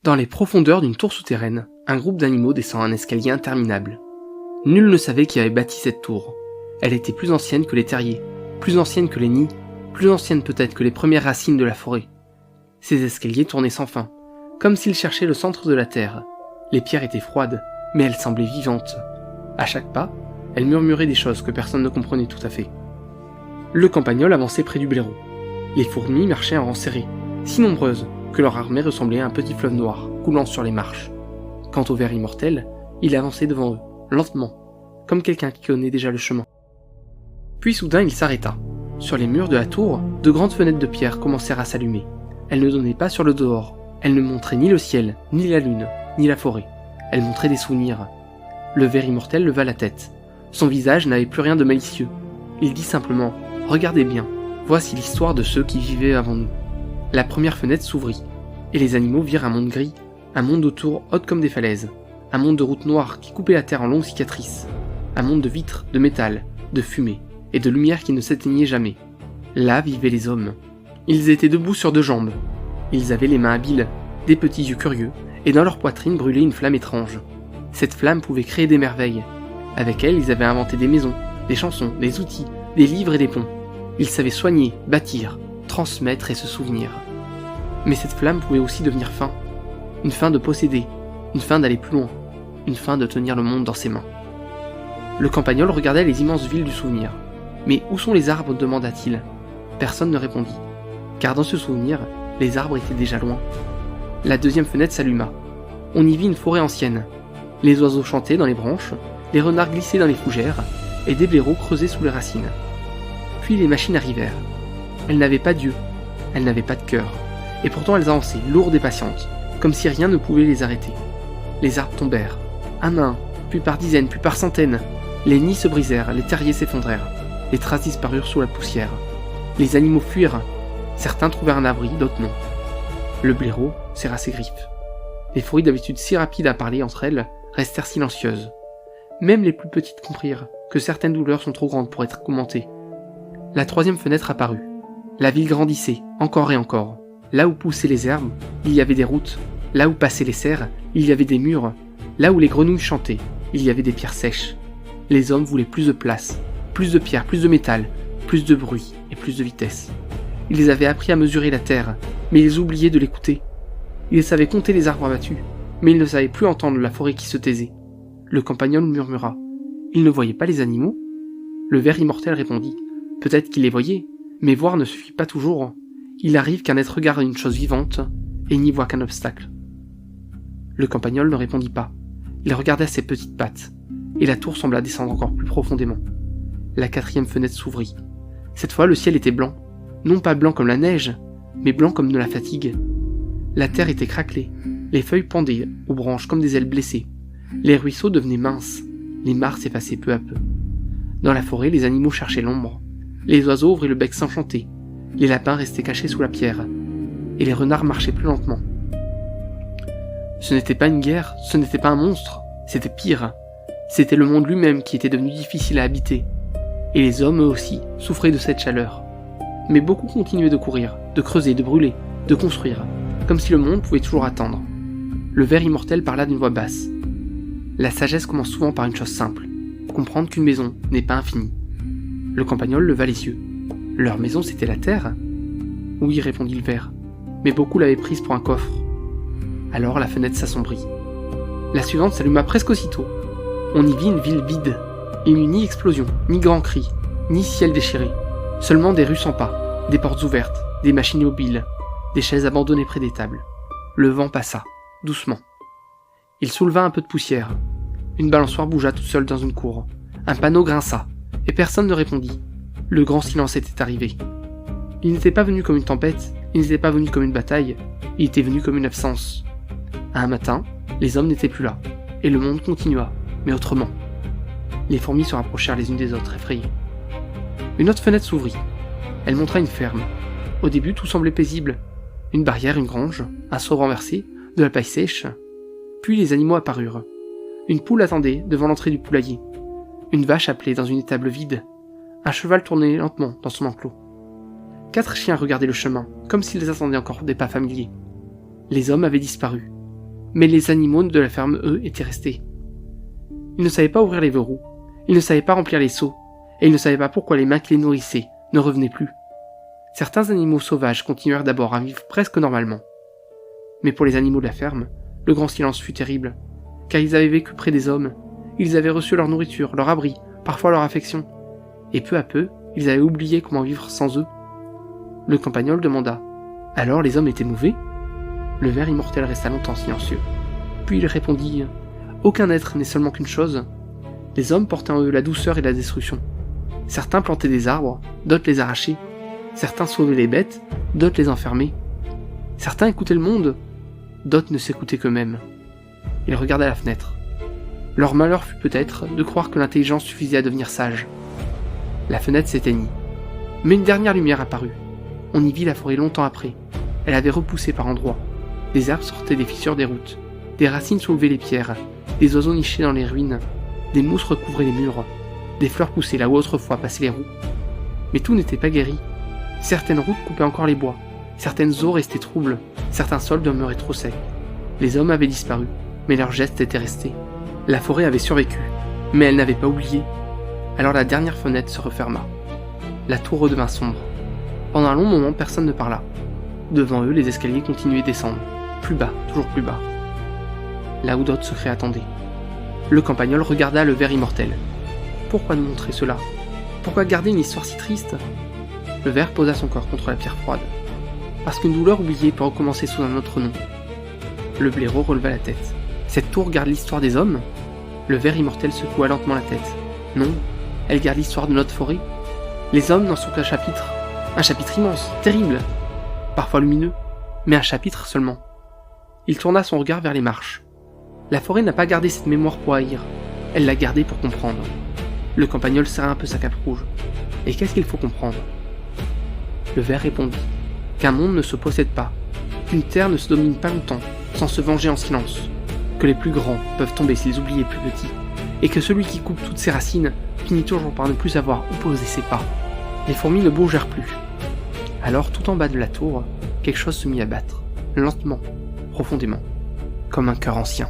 Dans les profondeurs d'une tour souterraine, un groupe d'animaux descend un escalier interminable. Nul ne savait qui avait bâti cette tour. Elle était plus ancienne que les terriers, plus ancienne que les nids, plus ancienne peut-être que les premières racines de la forêt. Ces escaliers tournaient sans fin, comme s'ils cherchaient le centre de la terre. Les pierres étaient froides, mais elles semblaient vivantes. À chaque pas, elles murmuraient des choses que personne ne comprenait tout à fait. Le campagnol avançait près du blaireau. Les fourmis marchaient en rang serré, si nombreuses que leur armée ressemblait à un petit fleuve noir coulant sur les marches. Quant au ver immortel, il avançait devant eux, lentement, comme quelqu'un qui connaît déjà le chemin. Puis soudain il s'arrêta. Sur les murs de la tour, de grandes fenêtres de pierre commencèrent à s'allumer. Elles ne donnaient pas sur le dehors, elles ne montraient ni le ciel, ni la lune, ni la forêt. Elles montraient des souvenirs. Le ver immortel leva la tête. Son visage n'avait plus rien de malicieux. Il dit simplement « Regardez bien, voici l'histoire de ceux qui vivaient avant nous. » La première fenêtre s'ouvrit, et les animaux virent un monde gris, un monde autour haute comme des falaises, un monde de routes noires qui coupait la terre en longues cicatrices, un monde de vitres, de métal, de fumée, et de lumière qui ne s'éteignait jamais. Là vivaient les hommes. Ils étaient debout sur deux jambes. Ils avaient les mains habiles, des petits yeux curieux, et dans leur poitrine brûlait une flamme étrange. Cette flamme pouvait créer des merveilles. Avec elle, ils avaient inventé des maisons, des chansons, des outils, des livres et des ponts. Ils savaient soigner, bâtir, transmettre et se souvenir. Mais cette flamme pouvait aussi devenir faim. Une faim de posséder, une faim d'aller plus loin, une faim de tenir le monde dans ses mains. Le campagnol regardait les immenses villes du souvenir. Mais où sont les arbres demanda-t-il. Personne ne répondit, car dans ce souvenir, les arbres étaient déjà loin. La deuxième fenêtre s'alluma. On y vit une forêt ancienne. Les oiseaux chantaient dans les branches, les renards glissaient dans les fougères, et des blaireaux creusaient sous les racines. Puis les machines arrivèrent. Elles n'avaient pas d'yeux, elles n'avaient pas de cœur, et pourtant elles avançaient, lourdes et patientes, comme si rien ne pouvait les arrêter. Les arbres tombèrent, un à un, puis par dizaines, puis par centaines. Les nids se brisèrent, les terriers s'effondrèrent, les traces disparurent sous la poussière. Les animaux fuirent, certains trouvèrent un abri, d'autres non. Le blaireau serra ses griffes. Les fourmis d'habitude si rapides à parler entre elles restèrent silencieuses. Même les plus petites comprirent que certaines douleurs sont trop grandes pour être commentées. La troisième fenêtre apparut. La ville grandissait, encore et encore. Là où poussaient les herbes, il y avait des routes. Là où passaient les cerfs, il y avait des murs. Là où les grenouilles chantaient, il y avait des pierres sèches. Les hommes voulaient plus de place, plus de pierres, plus de métal, plus de bruit et plus de vitesse. Ils avaient appris à mesurer la terre, mais ils oubliaient de l'écouter. Ils savaient compter les arbres abattus, mais ils ne savaient plus entendre la forêt qui se taisait. Le campagnol murmura. Il ne voyait pas les animaux ? Le ver immortel répondit. Peut-être qu'il les voyait, mais voir ne suffit pas toujours. Il arrive qu'un être regarde une chose vivante et n'y voit qu'un obstacle. Le campagnol ne répondit pas. Il regardait ses petites pattes, et la tour sembla descendre encore plus profondément. La quatrième fenêtre s'ouvrit. Cette fois, le ciel était blanc. Non pas blanc comme la neige, mais blanc comme de la fatigue. La terre était craquelée, les feuilles pendaient aux branches comme des ailes blessées. Les ruisseaux devenaient minces, les mares s'effaçaient peu à peu. Dans la forêt, les animaux cherchaient l'ombre. Les oiseaux ouvraient le bec sans chanter. Les lapins restaient cachés sous la pierre. Et les renards marchaient plus lentement. Ce n'était pas une guerre, ce n'était pas un monstre, c'était pire. C'était le monde lui-même qui était devenu difficile à habiter. Et les hommes, eux aussi, souffraient de cette chaleur. Mais beaucoup continuaient de courir, de creuser, de brûler, de construire, comme si le monde pouvait toujours attendre. Le ver immortel parla d'une voix basse. La sagesse commence souvent par une chose simple, comprendre qu'une maison n'est pas infinie. Le campagnol leva les yeux. Leur maison, c'était la terre ? Oui, répondit le ver, mais beaucoup l'avaient prise pour un coffre. Alors la fenêtre s'assombrit. La suivante s'alluma presque aussitôt. On y vit une ville vide. Il n'y eut ni explosion, ni grand cri, ni ciel déchiré. Seulement des rues sans pas, des portes ouvertes, des machines mobiles, des chaises abandonnées près des tables. Le vent passa, doucement. Il souleva un peu de poussière. Une balançoire bougea toute seule dans une cour. Un panneau grinça, et personne ne répondit. Le grand silence était arrivé. Il n'était pas venu comme une tempête, il n'était pas venu comme une bataille, il était venu comme une absence. Un matin, les hommes n'étaient plus là, et le monde continua, mais autrement. Les fourmis se rapprochèrent les unes des autres, effrayées. Une autre fenêtre s'ouvrit. Elle montra une ferme. Au début, tout semblait paisible. Une barrière, une grange, un seau renversé, de la paille sèche. Puis les animaux apparurent. Une poule attendait devant l'entrée du poulailler. Une vache appelait dans une étable vide. Un cheval tournait lentement dans son enclos. 4 chiens regardaient le chemin, comme s'ils attendaient encore des pas familiers. Les hommes avaient disparu. Mais les animaux de la ferme, eux, étaient restés. Ils ne savaient pas ouvrir les verrous, ils ne savaient pas remplir les seaux, et ils ne savaient pas pourquoi les mains qui les nourrissaient ne revenaient plus. Certains animaux sauvages continuèrent d'abord à vivre presque normalement. Mais pour les animaux de la ferme, le grand silence fut terrible, car ils avaient vécu près des hommes, ils avaient reçu leur nourriture, leur abri, parfois leur affection, et peu à peu, ils avaient oublié comment vivre sans eux. Le campagnol demanda « Alors les hommes étaient mauvais ?» Le ver immortel resta longtemps silencieux. Puis il répondit « Aucun être n'est seulement qu'une chose. Les hommes portaient en eux la douceur et la destruction. Certains plantaient des arbres, d'autres les arrachaient. Certains sauvaient les bêtes, d'autres les enfermaient. Certains écoutaient le monde, d'autres ne s'écoutaient qu'eux-mêmes. » Il regarda la fenêtre. Leur malheur fut peut-être de croire que l'intelligence suffisait à devenir sage. La fenêtre s'éteignit. Mais une dernière lumière apparut. On y vit la forêt longtemps après. Elle avait repoussé par endroits. Des herbes sortaient des fissures des routes. Des racines soulevaient les pierres. Des oiseaux nichaient dans les ruines. Des mousses recouvraient les murs. Des fleurs poussaient là où autrefois passaient les roues. Mais tout n'était pas guéri. Certaines routes coupaient encore les bois. Certaines eaux restaient troubles. Certains sols demeuraient trop secs. Les hommes avaient disparu, mais leurs gestes étaient restés. La forêt avait survécu, mais elle n'avait pas oublié. Alors la dernière fenêtre se referma. La tour redevint sombre. Pendant un long moment, personne ne parla. Devant eux, les escaliers continuaient de descendre. Plus bas, toujours plus bas. Là où d'autres secrets attendaient. Le campagnol regarda le ver immortel. Pourquoi nous montrer cela? Pourquoi garder une histoire si triste? Le ver posa son corps contre la pierre froide. Parce qu'une douleur oubliée peut recommencer sous un autre nom. Le blaireau releva la tête. Cette tour garde l'histoire des hommes? Le ver immortel secoua lentement la tête. Non, elle garde l'histoire de notre forêt. Les hommes n'en sont qu'un chapitre. Un chapitre immense, terrible. Parfois lumineux, mais un chapitre seulement. Il tourna son regard vers les marches. La forêt n'a pas gardé cette mémoire pour haïr. Elle l'a gardée pour comprendre. Le campagnol serra un peu sa cape rouge. Et qu'est-ce qu'il faut comprendre? Le ver répondit qu'un monde ne se possède pas, qu'une terre ne se domine pas longtemps, sans se venger en silence, que les plus grands peuvent tomber s'ils oublient les plus petits, et que celui qui coupe toutes ses racines finit toujours par ne plus savoir où poser ses pas. Les fourmis ne bougèrent plus. Alors, tout en bas de la tour, quelque chose se mit à battre, lentement, profondément, comme un cœur ancien.